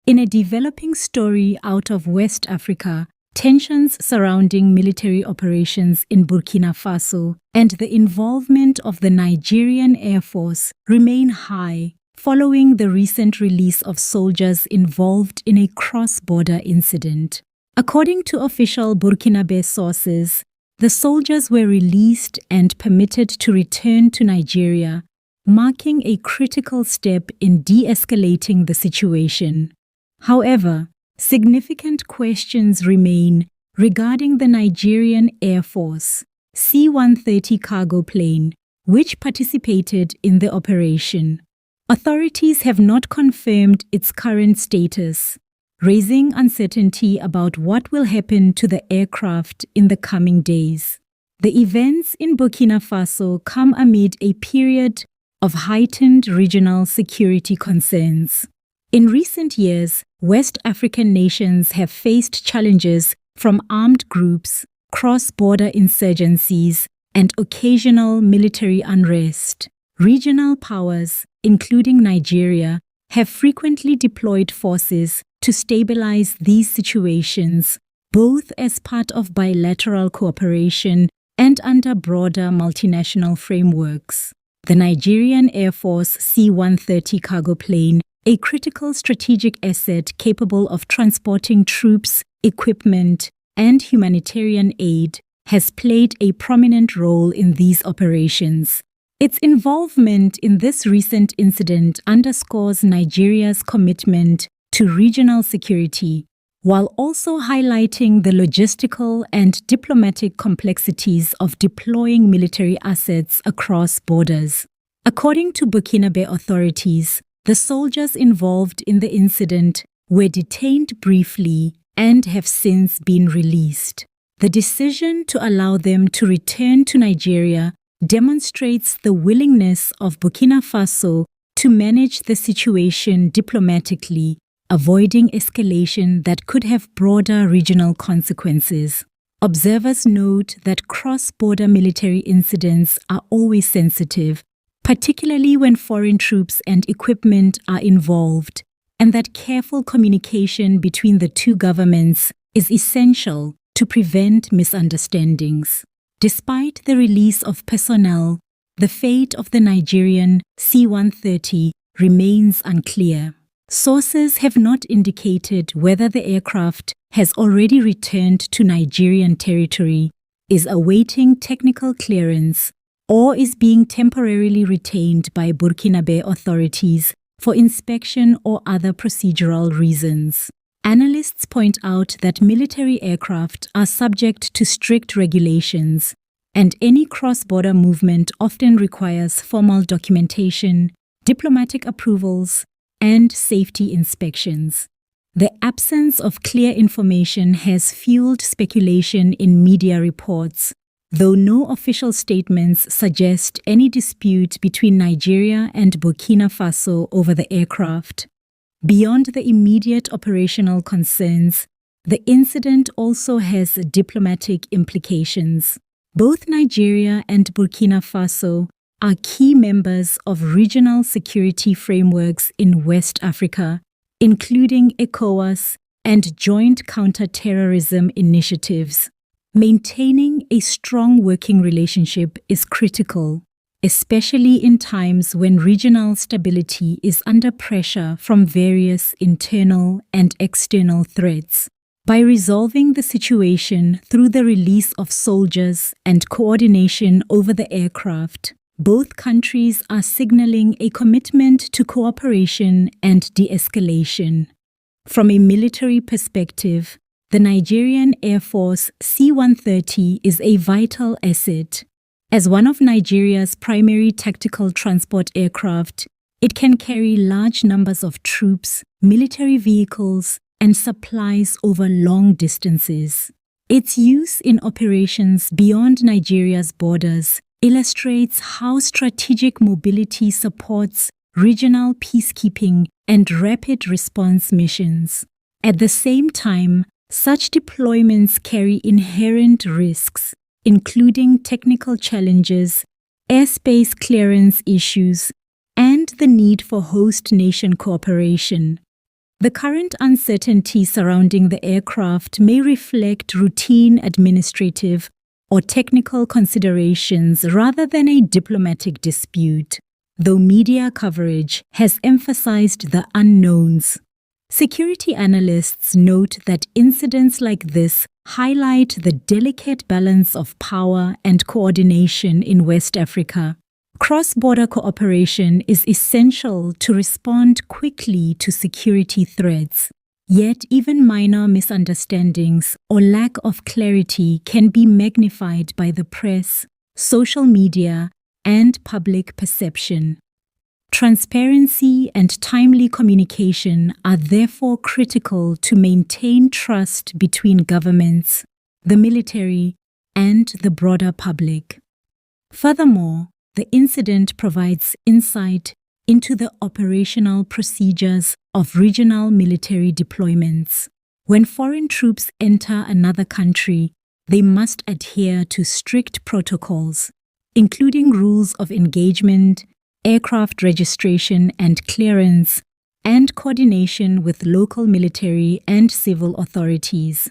In a developing story out of West Africa, tensions surrounding military operations in Burkina Faso and the involvement of the Nigerian Air Force remain high following the recent release of soldiers involved in a cross-border incident. According to official Burkinabè sources, the soldiers were released and permitted to return to Nigeria, marking a critical step in de-escalating the situation. However, significant questions remain regarding the Nigerian Air Force C-130 cargo plane, which participated in the operation. Authorities have not confirmed its current status, raising uncertainty about what will happen to the aircraft in the coming days. The events in Burkina Faso come amid a period of heightened regional security concerns. In recent years, West African nations have faced challenges from armed groups, cross-border insurgencies, and occasional military unrest. Regional powers, including Nigeria, have frequently deployed forces to stabilize these situations, both as part of bilateral cooperation and under broader multinational frameworks. The Nigerian Air Force C-130 cargo plane, a critical strategic asset capable of transporting troops, equipment, and humanitarian aid, has played a prominent role in these operations. Its involvement in this recent incident underscores Nigeria's commitment to regional security, while also highlighting the logistical and diplomatic complexities of deploying military assets across borders. According to Burkinabè authorities, the soldiers involved in the incident were detained briefly and have since been released. The decision to allow them to return to Nigeria demonstrates the willingness of Burkina Faso to manage the situation diplomatically, avoiding escalation that could have broader regional consequences. Observers note that cross-border military incidents are always sensitive, particularly when foreign troops and equipment are involved, and that careful communication between the two governments is essential to prevent misunderstandings. Despite the release of personnel, the fate of the Nigerian C-130 remains unclear. Sources have not indicated whether the aircraft has already returned to Nigerian territory, is awaiting technical clearance, or is being temporarily retained by Burkinabè authorities for inspection or other procedural reasons. Analysts point out that military aircraft are subject to strict regulations, and any cross-border movement often requires formal documentation, diplomatic approvals, and safety inspections. The absence of clear information has fueled speculation in media reports, though no official statements suggest any dispute between Nigeria and Burkina Faso over the aircraft. Beyond the immediate operational concerns, the incident also has diplomatic implications. Both Nigeria and Burkina Faso are key members of regional security frameworks in West Africa, including ECOWAS and joint counter-terrorism initiatives. Maintaining a strong working relationship is critical, especially in times when regional stability is under pressure from various internal and external threats. By resolving the situation through the release of soldiers and coordination over the aircraft, both countries are signaling a commitment to cooperation and de-escalation. From a military perspective, the Nigerian Air Force C-130 is a vital asset. As one of Nigeria's primary tactical transport aircraft, it can carry large numbers of troops, military vehicles, and supplies over long distances. Its use in operations beyond Nigeria's borders illustrates how strategic mobility supports regional peacekeeping and rapid response missions. At the same time, such deployments carry inherent risks, including technical challenges, airspace clearance issues, and the need for host nation cooperation. The current uncertainty surrounding the aircraft may reflect routine administrative or technical considerations rather than a diplomatic dispute, though media coverage has emphasized the unknowns. Security analysts note that incidents like this highlight the delicate balance of power and coordination in West Africa. Cross-border cooperation is essential to respond quickly to security threats. Yet even minor misunderstandings or lack of clarity can be magnified by the press, social media, and public perception. Transparency and timely communication are therefore critical to maintain trust between governments, the military, and the broader public. Furthermore, the incident provides insight into the operational procedures of regional military deployments. When foreign troops enter another country, they must adhere to strict protocols, including rules of engagement, aircraft registration and clearance, and coordination with local military and civil authorities.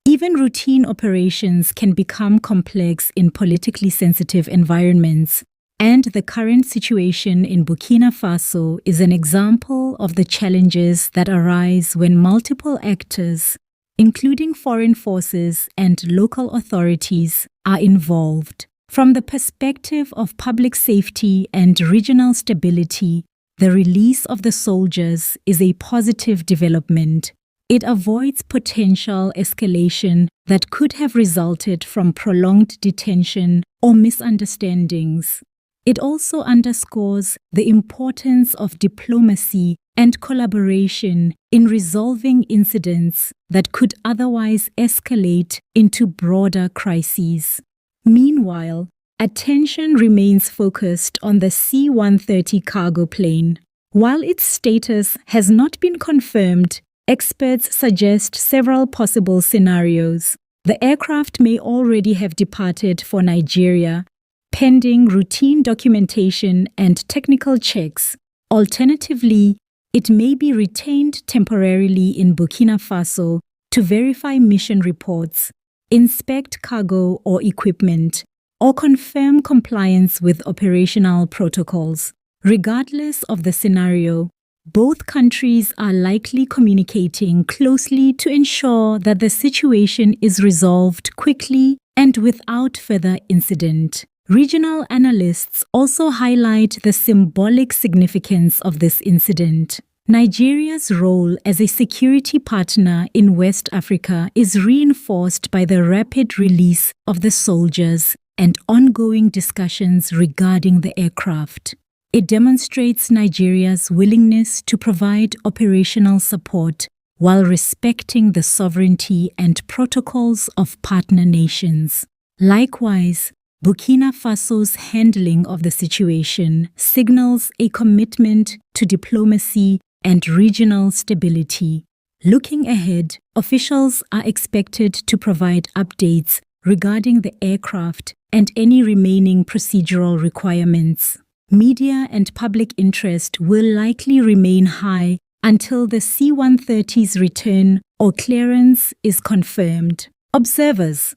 Even routine operations can become complex in politically sensitive environments, and the current situation in Burkina Faso is an example of the challenges that arise when multiple actors, including foreign forces and local authorities, are involved. From the perspective of public safety and regional stability, the release of the soldiers is a positive development. It avoids potential escalation that could have resulted from prolonged detention or misunderstandings. It also underscores the importance of diplomacy and collaboration in resolving incidents that could otherwise escalate into broader crises. Meanwhile, attention remains focused on the C-130 cargo plane. While its status has not been confirmed, experts suggest several possible scenarios. The aircraft may already have departed for Nigeria, pending routine documentation and technical checks. Alternatively, it may be retained temporarily in Burkina Faso to verify mission reports, inspect cargo or equipment, or confirm compliance with operational protocols. Regardless of the scenario, both countries are likely communicating closely to ensure that the situation is resolved quickly and without further incident. Regional analysts also highlight the symbolic significance of this incident. Nigeria's role as a security partner in West Africa is reinforced by the rapid release of the soldiers and ongoing discussions regarding the aircraft. It demonstrates Nigeria's willingness to provide operational support while respecting the sovereignty and protocols of partner nations. Likewise, Burkina Faso's handling of the situation signals a commitment to diplomacy and regional stability. Looking ahead, officials are expected to provide updates regarding the aircraft and any remaining procedural requirements. Media and public interest will likely remain high until the C-130's return or clearance is confirmed. Observers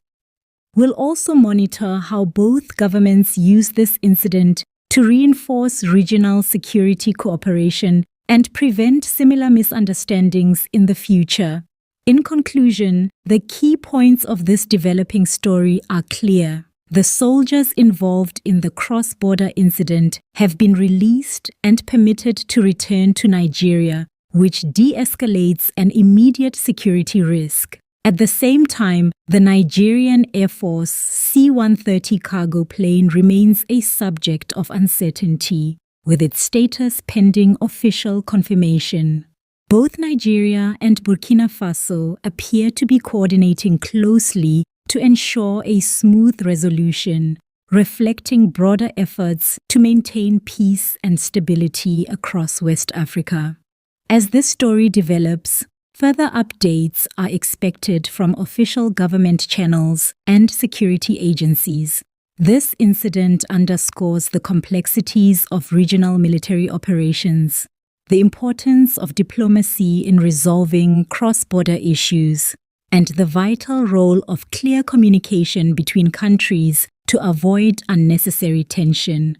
will also monitor how both governments use this incident to reinforce regional security cooperation and prevent similar misunderstandings in the future. In conclusion, the key points of this developing story are clear. The soldiers involved in the cross-border incident have been released and permitted to return to Nigeria, which de-escalates an immediate security risk. At the same time, the Nigerian Air Force C-130 cargo plane remains a subject of uncertainty, with its status pending official confirmation. Both Nigeria and Burkina Faso appear to be coordinating closely to ensure a smooth resolution, reflecting broader efforts to maintain peace and stability across West Africa. As this story develops, further updates are expected from official government channels and security agencies. This incident underscores the complexities of regional military operations. the importance of diplomacy in resolving cross-border issues, and the vital role of clear communication between countries to avoid unnecessary tension.